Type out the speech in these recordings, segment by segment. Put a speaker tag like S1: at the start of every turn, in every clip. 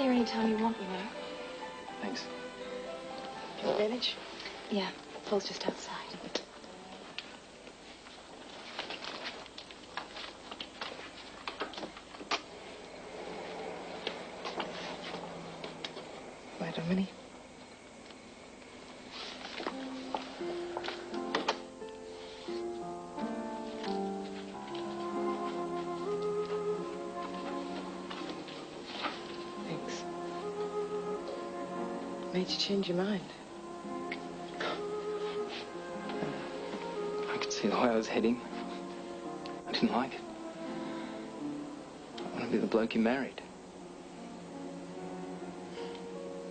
S1: here any time you want, you know.
S2: Thanks. Can you manage?
S1: Yeah, Paul's just outside.
S2: Wait a minute. Thanks. Made you change your mind?
S3: I could see the way I was heading. I didn't like it. I want to be the bloke you married.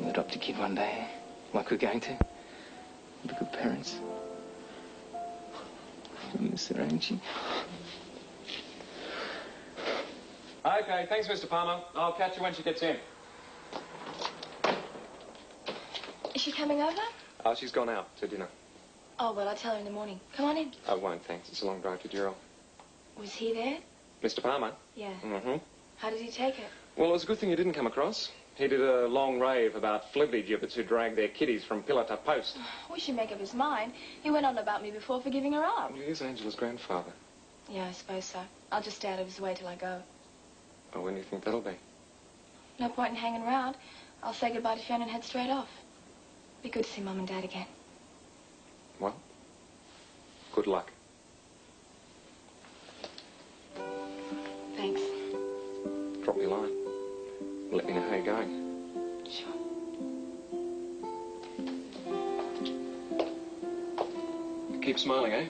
S3: And adopt a kid one day, like we're going to. Be good parents. I miss her, ain't she?
S4: Okay, thanks, Mr. Palmer. I'll catch you when she gets in.
S1: Is she coming over?
S4: Oh, she's gone out to dinner.
S1: Oh, well, I'll tell her in the morning. Come on in.
S4: I won't, thanks. It's a long drive to Durrell.
S1: Was he there?
S4: Mr. Palmer?
S1: Yeah.
S4: Mm-hmm.
S1: How did he take it?
S4: Well, it was a good thing you didn't come across. He did a long rave about flibbergibbets who drag their kiddies from pillar to post.
S1: We should make up his mind. He went on about me before for giving her up.
S4: Well, he is Angela's grandfather.
S1: Yeah, I suppose so. I'll just stay out of his way till I go.
S4: Oh, when do you think that'll be?
S1: No point in hanging around. I'll say goodbye to Fiona and head straight off. Be good to see Mum and Dad again.
S4: Well, good luck.
S1: Thanks.
S4: Drop me a line. Let me know how you're going.
S1: Sure.
S4: Keep smiling, eh?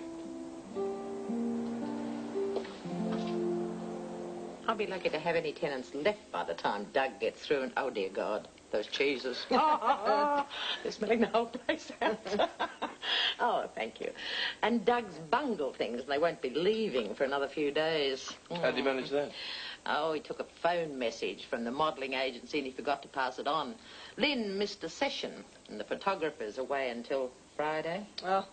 S5: I'll be lucky to have any tenants left by the time Doug gets through and, oh, dear God, those cheeses. They're smelling the whole place out. Oh, thank you. And Doug's bungled things. They won't be leaving for another few days.
S2: How'd you manage that?
S5: Oh, he took a phone message from the modelling agency and he forgot to pass it on. Lynn missed a session and the photographer's away until Friday.
S6: Oh,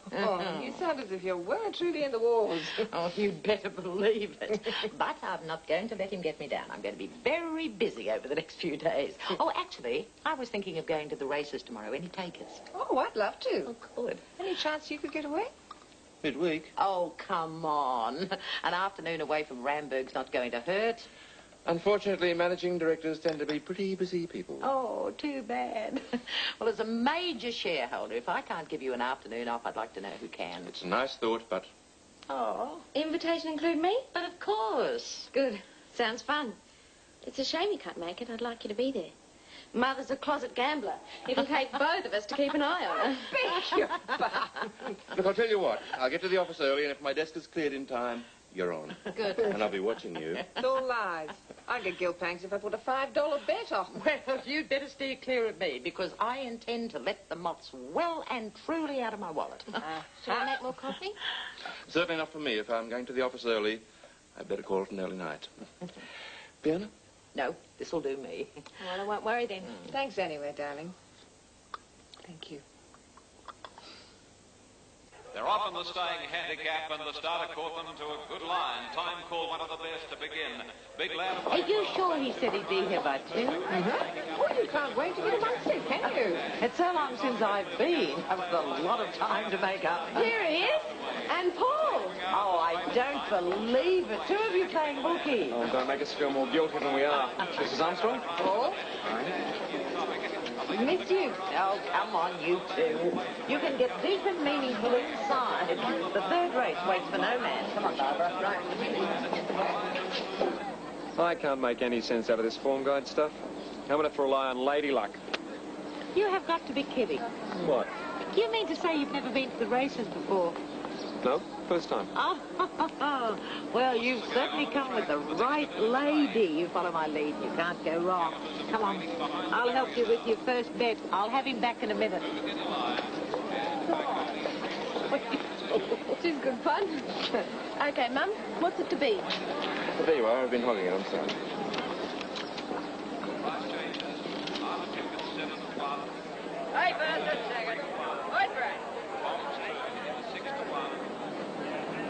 S6: you sound as if you were truly in the wars.
S5: Oh, you'd better believe it. But I'm not going to let him get me down. I'm going to be very busy over the next few days. Oh, actually, I was thinking of going to the races tomorrow. Any takers?
S6: Oh, I'd love to.
S5: Oh, good.
S6: Any chance you could get away?
S2: Midweek?
S5: Oh, come on. An afternoon away from Ramberg's not going to hurt.
S2: Unfortunately, managing directors tend to be pretty busy people.
S5: Oh, too bad. Well, as a major shareholder, if I can't give you an afternoon off, I'd like to know who can.
S2: It's a nice thought, but...
S5: Oh.
S1: Invitation include me?
S5: But of course.
S1: Good. Sounds fun. It's a shame you can't make it. I'd like you to be there. Mother's a closet gambler. It'll take both of us to keep an eye on her.
S6: Beg your pardon.
S2: Look, I'll tell you what. I'll get to the office early, and if my desk is cleared in time, you're on.
S5: Good.
S2: And I'll be watching you.
S6: It's all lies. I'd get guilt pangs if I put a $5 bet on.
S5: Well, you'd better steer clear of me, because I intend to let the moths well and truly out of my wallet.
S1: Shall I make more coffee?
S2: Certainly not for me. If I'm going to the office early, I'd better call it an early night. Fiona?
S5: No, this'll do me.
S1: Well, I won't worry then.
S6: Thanks anyway, darling. Thank you.
S7: They're often the staying handicap, and the starter caught them to a good line. Time called one of the best to begin. Big lad.
S5: Are you sure he said he'd be here by 2?
S6: Oh, you can't wait to get him upset, can you?
S5: It's so long since I've been. I've got a lot of time to make up.
S1: Here he is. And Paul.
S5: Oh, I don't believe it. 2 of you playing bookie.
S4: Oh, don't make us feel more guilty than we are. Mrs. Armstrong?
S6: Paul? Missed you.
S5: Oh, come on, you two. You can get deep and meaningful inside. The third race waits for no man. Come on, Barbara. Right.
S4: I can't make any sense out of this form guide stuff. I'm going to have to rely on lady luck.
S5: You have got to be kidding.
S4: What?
S5: Do you mean to say you've never been to the races before?
S4: No, first time.
S5: Oh, well, you've certainly come with the right lady. You follow my lead. You can't go wrong. Come on. I'll help you with your first bet. I'll have him back in a minute.
S1: She's good fun. Okay, Mum, what's it to be?
S2: Well, there you are. I've been hogging it. I'm sorry.
S6: Hey, Bert, just a second. Wait, Brad.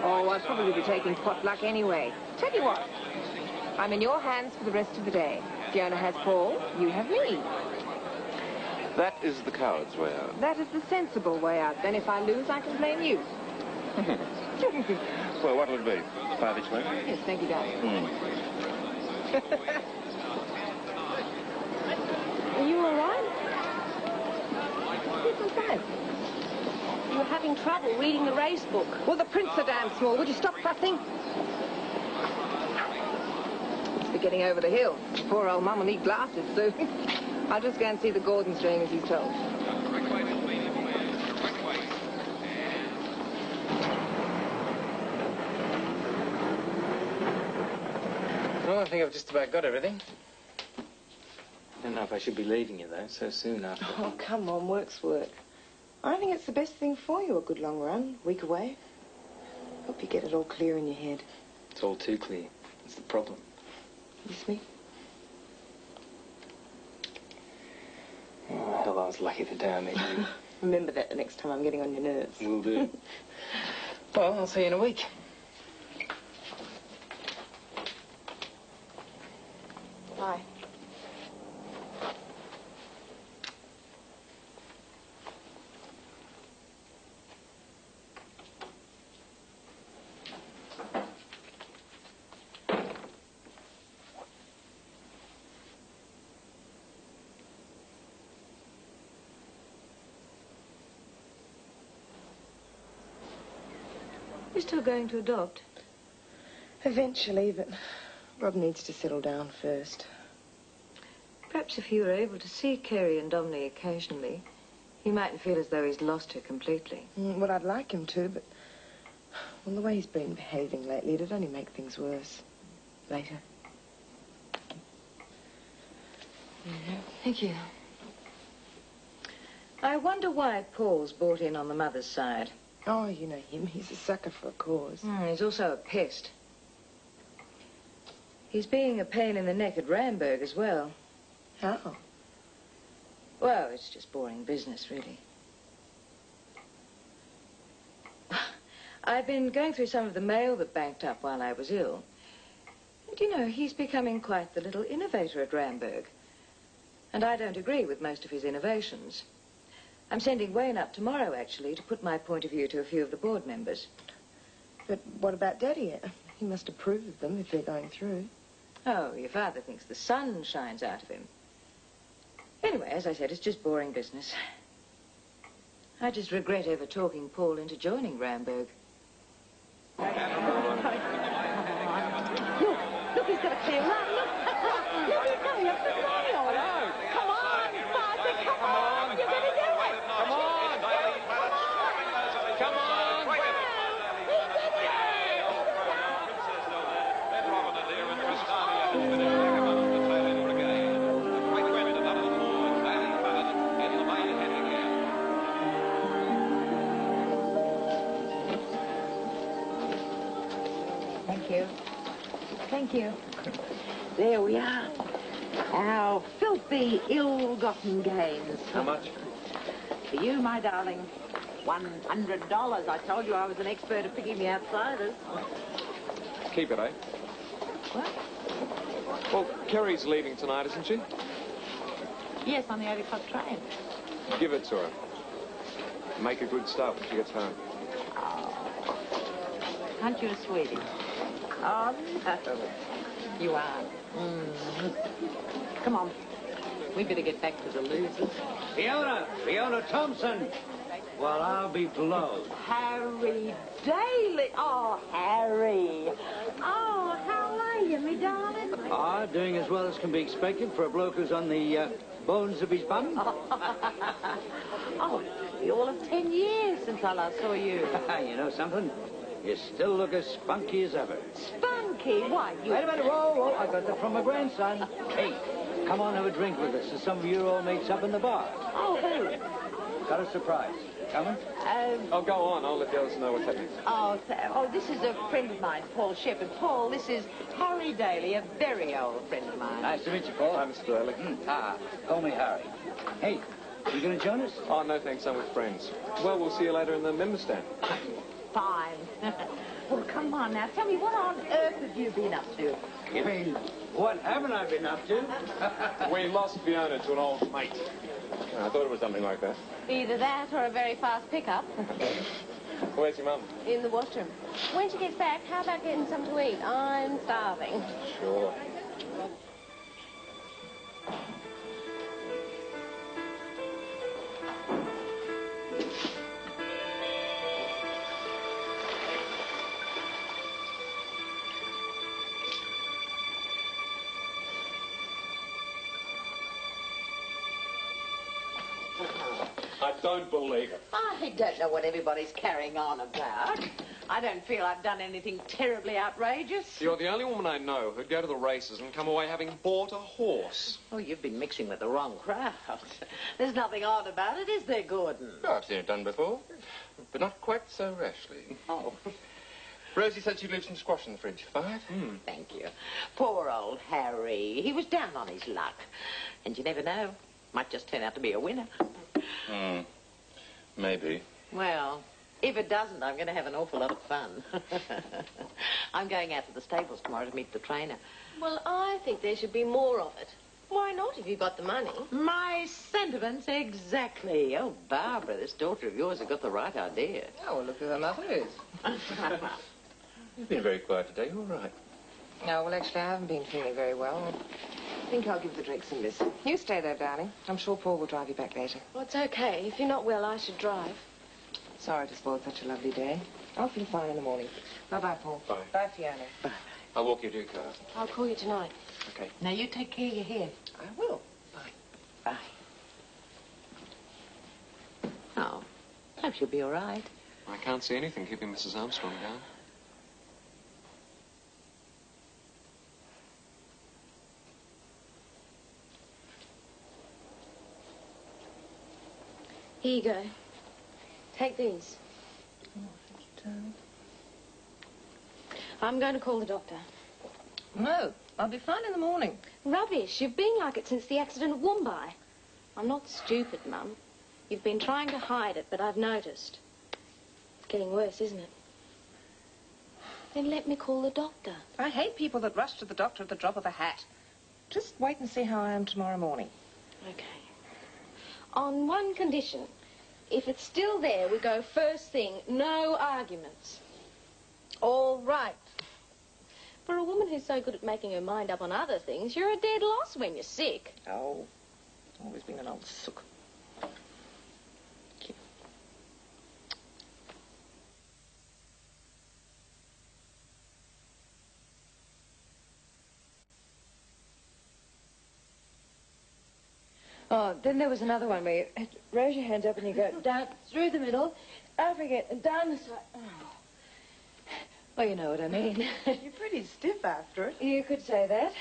S6: Oh, I'll probably be taking potluck anyway. Tell you what, I'm in your hands for the rest of the day. Fiona has Paul, you have me.
S2: That is the coward's way out.
S6: That is the sensible way out. Then if I lose, I can blame you.
S2: Well, what'll it be? 5 each way?
S6: Yes, thank you, darling. Are you all right? Yes, I'm fine.
S1: You were having trouble reading the race book.
S6: Well, the prints are damn small. Would you stop fussing? Must be getting over the hill. Poor old Mum will need glasses soon. I'll just go and see the Gordons doing as he's told.
S3: Well, I think I've just about got everything. I don't know if I should be leaving you, though, so soon after.
S6: Oh, come on, work's work. I think it's the best thing for you, a good long run, week away. Hope you get it all clear in your head.
S3: It's all too clear. That's the problem.
S6: Miss me?
S3: Oh, hell, I was lucky the day I met you.
S6: Remember that the next time I'm getting on your nerves.
S3: Will do. Well, I'll see you in a week.
S6: Bye.
S1: You're still going to adopt?
S6: Eventually, but Rob needs to settle down first.
S1: Perhaps if you were able to see Kerry and Domney occasionally, he mightn't feel as though he's lost her completely.
S6: Well, I'd like him to, but... Well, the way he's been behaving lately, it'd only make things worse. Later.
S1: Thank you. I wonder why Paul's bought in on the mother's side.
S6: Oh, you know him. He's a sucker for a cause.
S1: He's also a pest. He's being a pain in the neck at Ramberg as well.
S6: How?
S1: Well, it's just boring business, really. I've been going through some of the mail that banked up while I was ill. And, you know, he's becoming quite the little innovator at Ramberg. And I don't agree with most of his innovations. I'm sending Wayne up tomorrow, actually, to put my point of view to a few of the board members.
S6: But what about Daddy? He must approve of them if they're going through.
S1: Oh, your father thinks the sun shines out of him. Anyway, as I said, it's just boring business. I just regret ever talking Paul into joining Ramberg.
S6: Look, he's got a clear run. Look, he's coming up the rail. Come on, Father, come on. You're going to do it.
S4: Come on! Come on!
S5: Thank you. Thank you. There we are. Our filthy, ill-gotten gains.
S4: How much?
S5: For you, my darling, $100. I told you I was an expert at picking the outsiders.
S4: Keep it, eh?
S5: What?
S4: Well, Kerry's leaving tonight, isn't she?
S5: Yes, on the 8 o'clock train.
S4: Give it to her. Make a good start when she gets home.
S5: Aren't you a sweetie? Oh, no. You are. Come on. We better get back to the losers.
S8: Fiona Thompson. Well, I'll be blowed.
S5: Harry Daly. Oh, Harry. Oh, how are you, me darling?
S8: Ah, doing as well as can be expected for a bloke who's on the bones of his bum.
S5: Oh, it's all of 10 years since I last saw you.
S8: You know something? You still look as spunky as ever.
S5: Spunky? Why, you...
S8: Wait a minute, whoa. I got that from my grandson. Hey, come on, have a drink with us. There's some of your old mates up in the bar.
S5: Oh, who?
S8: Got a surprise. Coming?
S4: Oh, go on. I'll let the others know what's happening.
S5: Oh, this is a friend of mine, Paul Shepherd. Paul, this is Harry Daly, a very old friend of mine.
S8: Nice to meet you, Paul.
S4: Hi, Mr. Daly.
S8: Call me Harry. Hey, you going to join us?
S4: Oh, no, thanks. I'm with friends. Well, we'll see you later in the member stand.
S5: Fine. Well, come on now. Tell me, what on earth have you been up to?
S8: You mean What haven't I been up to?
S4: We lost Fiona to an old mate. I thought it was something like that.
S6: Either that or a very fast pickup.
S4: Where's your mum?
S6: In the washroom. When she gets back, how about getting some to eat? I'm starving.
S4: Sure. I don't believe it.
S5: I don't know what everybody's carrying on about. I don't feel I've done anything terribly outrageous.
S4: You're the only woman I know who'd go to the races and come away having bought a horse.
S5: Oh, you've been mixing with the wrong crowd. There's nothing odd about it, is there, Gordon?
S2: Oh, I've seen it done before, but not quite so rashly.
S5: Oh,
S2: Rosie said she'd leave some squash in the fridge. 5?
S5: thank you. Poor old Harry. He was down on his luck. And you never know. Might just turn out to be a winner.
S2: Maybe.
S5: Well, if it doesn't, I'm going to have an awful lot of fun. I'm going out to the stables tomorrow to meet the trainer.
S6: Well, I think there should be more of it. Why not, if you've got the money?
S5: My sentiments, exactly. Oh, Barbara, this daughter of yours has got the right idea.
S1: Oh, well, look who her mother is.
S2: You've been very quiet today. All right.
S9: No, well, actually, I haven't been feeling very well. I think I'll give the drinks a miss. You stay there, darling. I'm sure Paul will drive you back later.
S6: Well, it's okay. If you're not well, I should drive.
S9: Sorry to spoil such a lovely day. I'll feel fine in the morning. Bye-bye, Paul.
S4: Bye.
S9: Bye, Fiona.
S5: Bye.
S4: I'll walk you to your car.
S6: I'll call you tonight.
S4: Okay.
S5: Now, you take care of your hair.
S9: I will.
S5: Bye. Oh, hope she'll be all right.
S4: I can't see anything keeping Mrs. Armstrong down.
S6: Here you go. Take these.
S9: Oh, thank you, darling.
S6: I'm going to call the doctor.
S9: No, I'll be fine in the morning.
S6: Rubbish. You've been like it since the accident at Woombye. I'm not stupid, Mum. You've been trying to hide it, but I've noticed. It's getting worse, isn't it? Then let me call the doctor.
S9: I hate people that rush to the doctor at the drop of a hat. Just wait and see how I am tomorrow morning.
S6: Okay. On one condition. If it's still there, we go first thing. No arguments.
S9: All right.
S6: For a woman who's so good at making her mind up on other things, you're a dead loss when you're sick.
S9: Oh, always been an old sook.
S1: Oh, then there was another one where you raise your hands up and you go down through the middle, up again, and down the side. Oh. Well, you know what I mean.
S10: You're pretty stiff after it.
S1: You could say that.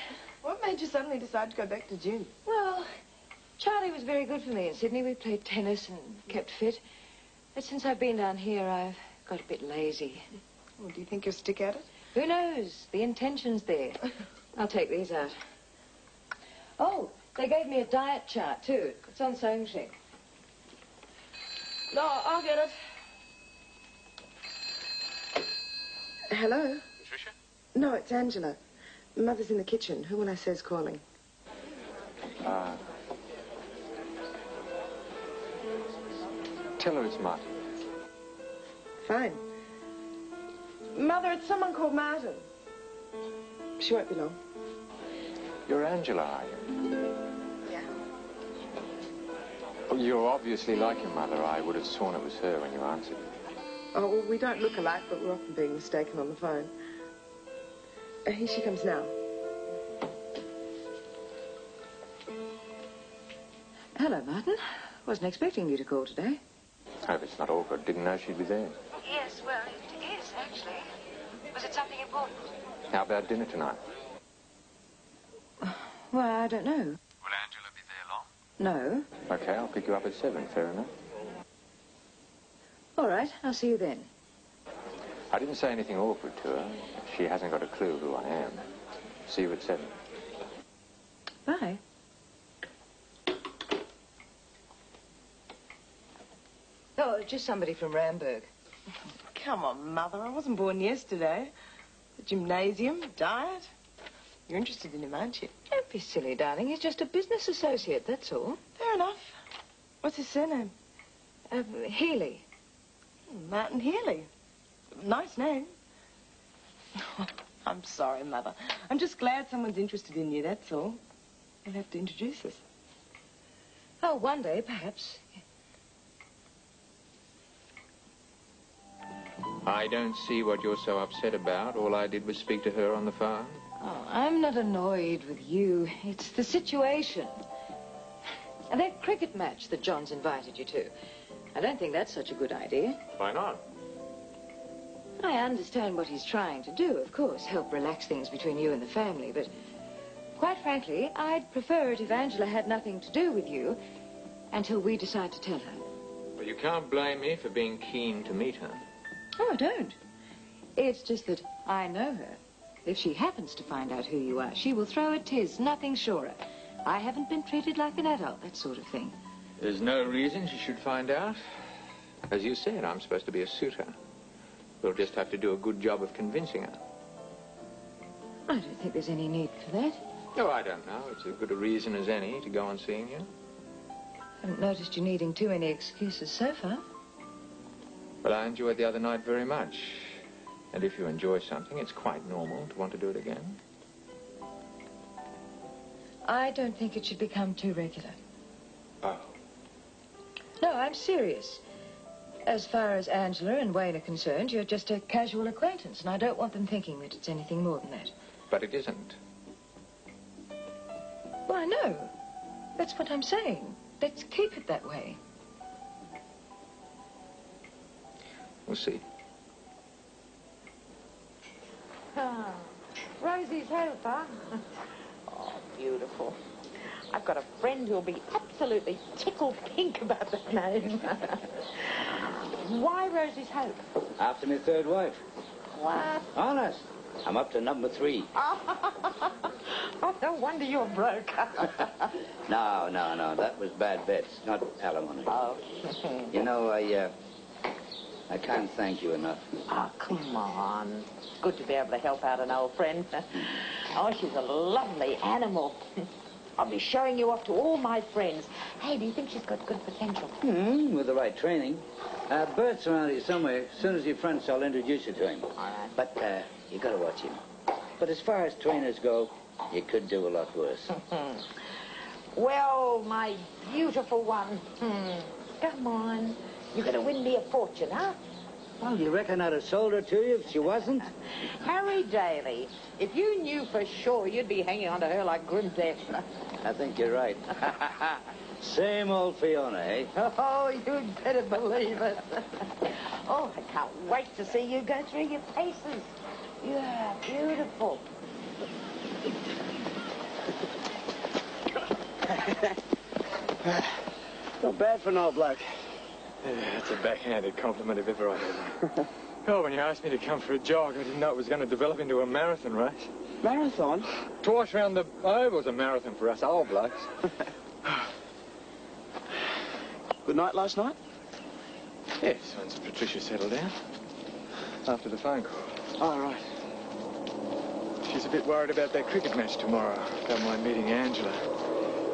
S10: What made you suddenly decide to go back to gym?
S1: Well, Charlie was very good for me in Sydney. We played tennis and kept fit. But since I've been down here, I've got a bit lazy.
S10: Well, do you think you'll stick at it?
S1: Who knows? The intention's there. I'll take these out. Oh, they gave me a diet chart, too. It's on sewing machine.
S10: No, I'll get it. Hello?
S2: Patricia?
S10: No, it's Angela. Mother's in the kitchen. Who will I say is calling?
S3: Tell her it's Martin.
S10: Fine. Mother, it's someone called Martin. She won't be long.
S3: You're Angela, are you?
S10: Yeah.
S3: Well, you're obviously like your mother. I would have sworn it was her when you answered.
S10: Oh, well, we don't look alike, but we're often being mistaken on the phone. Here she comes now.
S1: Hello, Martin. Wasn't expecting you to call today.
S3: Hope it's not awkward. Didn't know she'd be there.
S1: Yes, well, it is, actually. Was it something important?
S3: How about dinner tonight?
S1: Well, I don't know.
S7: Will Angela be there long?
S1: No.
S3: Okay, I'll pick you up at 7. Fair enough.
S1: All right, I'll see you then.
S3: I didn't say anything awkward to her. She hasn't got a clue who I am. See you at 7.
S1: Bye. Oh, just somebody from Ramberg.
S10: Come on, Mother. I wasn't born yesterday. The gymnasium, diet. You're interested in him, aren't you?
S1: Don't be silly, darling. He's just a business associate, that's all.
S10: Fair enough. What's his surname?
S1: Healy.
S10: Martin Healy. Nice name. I'm sorry, Mother. I'm just glad someone's interested in you, that's all. You'll have to introduce us.
S1: Oh, one day, perhaps.
S11: I don't see what you're so upset about. All I did was speak to her on the phone.
S1: Oh, I'm not annoyed with you. It's the situation. And that cricket match that John's invited you to. I don't think that's such a good idea.
S11: Why not?
S1: I understand what he's trying to do, of course, help relax things between you and the family, but quite frankly, I'd prefer it if Angela had nothing to do with you until we decide to tell her.
S11: Well, you can't blame me for being keen to meet her.
S1: Oh, I don't. It's just that I know her. If she happens to find out who you are, she will throw a tiz, nothing surer. I haven't been treated like an adult, that sort of thing.
S11: There's no reason she should find out. As you said, I'm supposed to be a suitor. We'll just have to do a good job of convincing her.
S1: I don't think there's any need for that.
S11: Oh, I don't know. It's as good a reason as any to go on seeing you.
S1: I haven't noticed you needing too many excuses so far.
S11: But I enjoyed the other night very much. And if you enjoy something, it's quite normal to want to do it again.
S1: I don't think it should become too regular.
S11: Oh.
S1: No, I'm serious. As far as Angela and Wayne are concerned, you're just a casual acquaintance, and I don't want them thinking that it's anything more than that.
S11: But it isn't.
S1: Well, I know. That's what I'm saying. Let's keep it that way.
S11: We'll see.
S5: Ah, Rosie's helper. Oh, beautiful. I've got a friend who'll be absolutely tickled pink about that name. Why Rosie's Hope?
S8: After my third wife.
S5: What?
S8: Honest. I'm up to number 3.
S5: Oh, no wonder you're broke.
S8: No. That was bad bets, not alimony.
S5: Oh.
S8: You know, I can't thank you enough.
S5: Oh, come on. It's good to be able to help out an old friend. Oh, she's a lovely animal. I'll be showing you off to all my friends. Hey, do you think she's got good potential?
S8: With the right training. Bert's around here somewhere. As soon as he fronts, I'll introduce you to him.
S5: All right.
S8: But you got to watch him. But as far as trainers go, you could do a lot worse.
S5: Well, my beautiful one. Come on. You're going to win me a fortune, huh?
S8: Well, you reckon I'd have sold her to you if she wasn't?
S5: Harry Daly, if you knew for sure, you'd be hanging on to her like grim death.
S8: I think you're right. Same old Fiona, eh?
S5: Oh, you'd better believe it. Oh, I can't wait to see you go through your paces. Yeah, beautiful.
S12: Not bad for an old bloke.
S3: Yeah, that's a backhanded compliment if ever I heard. Oh, when you asked me to come for a jog, I didn't know it was going to develop into a marathon race.
S12: Marathon?
S3: Twice round the oval's a marathon for us old blokes.
S12: Good night last night?
S3: Yes, once Patricia settled down. After the phone call.
S12: Oh, right.
S3: She's a bit worried about that cricket match tomorrow. Don't mind meeting Angela.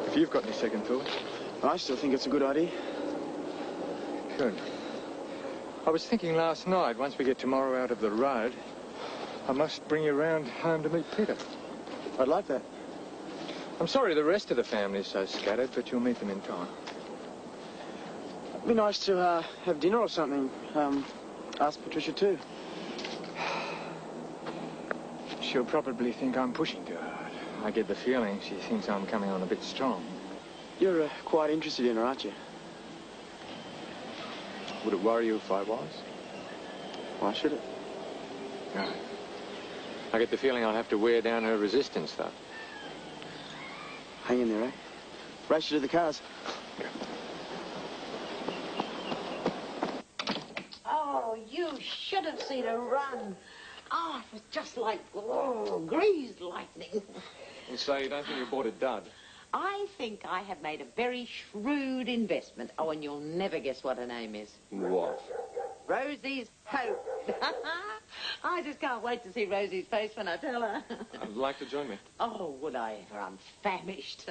S3: If you've got any second thoughts.
S12: I still think it's a good idea.
S3: Good. I was thinking last night, once we get tomorrow out of the road, I must bring you round home to meet Peter.
S12: I'd like that.
S3: I'm sorry the rest of the family's so scattered, but you'll meet them in time.
S12: It'd be nice to have dinner or something. Ask Patricia too.
S3: She'll probably think I'm pushing too hard. I get the feeling she thinks I'm coming on a bit strong.
S12: You're quite interested in her, aren't you?
S3: Would it worry you if I was?
S12: Why should it?
S3: No. I get the feeling I'll have to wear down her resistance, though.
S12: Hang in there, eh? Race you to the cars.
S5: Oh, you should have seen her run. Oh, it was just like, greased lightning.
S4: And so you don't think you bought a dud?
S5: I think I have made a very shrewd investment. Oh, and you'll never guess what her name is.
S4: What?
S5: Rosie's hope. I just can't wait to see Rosie's face when I tell her.
S4: I'd like to join me.
S5: Oh, would I ever? I'm famished.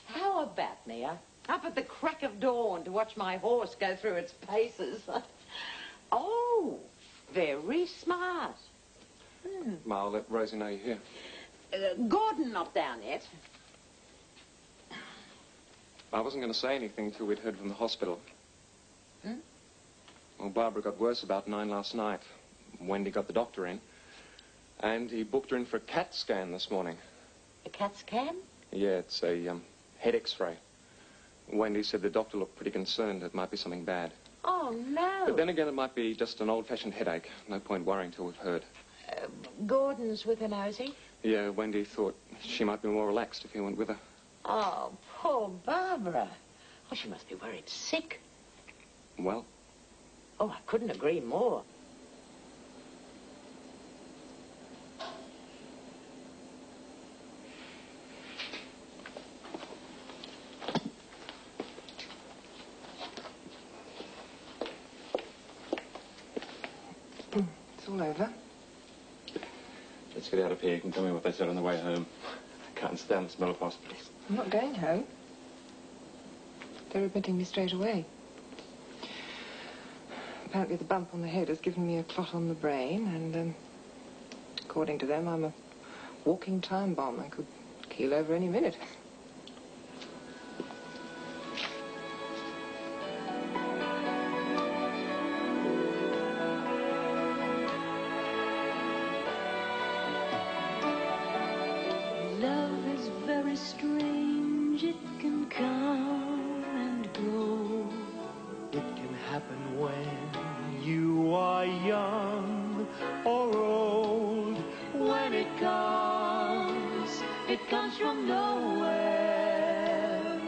S5: How about me, up at the crack of dawn to watch my horse go through its paces? Oh, very smart.
S4: Ma, I'll let Rosie know you're here.
S5: Gordon not down yet.
S4: I wasn't going to say anything till we'd heard from the hospital. Well, Barbara got worse about 9 last night. Wendy got the doctor in. And he booked her in for a CAT scan this morning.
S5: A CAT scan?
S4: Yeah, it's a head x-ray. Wendy said the doctor looked pretty concerned it might be something bad.
S5: Oh, no.
S4: But then again, it might be just an old-fashioned headache. No point worrying till we've heard.
S5: Gordon's with her, Nosy?
S4: Yeah, Wendy thought she might be more relaxed if he went with her.
S5: Oh, poor Barbara. Oh, she must be worried sick.
S4: Well?
S5: Oh, I couldn't agree more.
S9: It's all over.
S2: Let's get out of here. You can tell me what they said on the way home. I can't stand the smell of hospitals.
S9: I'm not going home. They're admitting me straight away. Apparently the bump on the head has given me a clot on the brain, and according to them, I'm a walking time bomb. I could keel over any minute.
S13: Love is very strange. It can come and go.
S14: It can happen when you are young or old. When it comes from nowhere.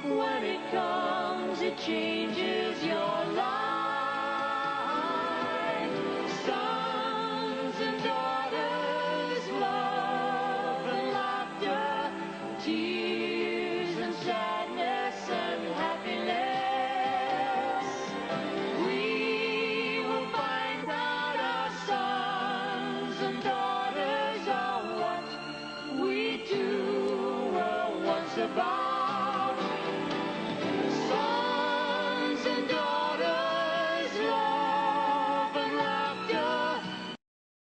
S14: When it comes, it changes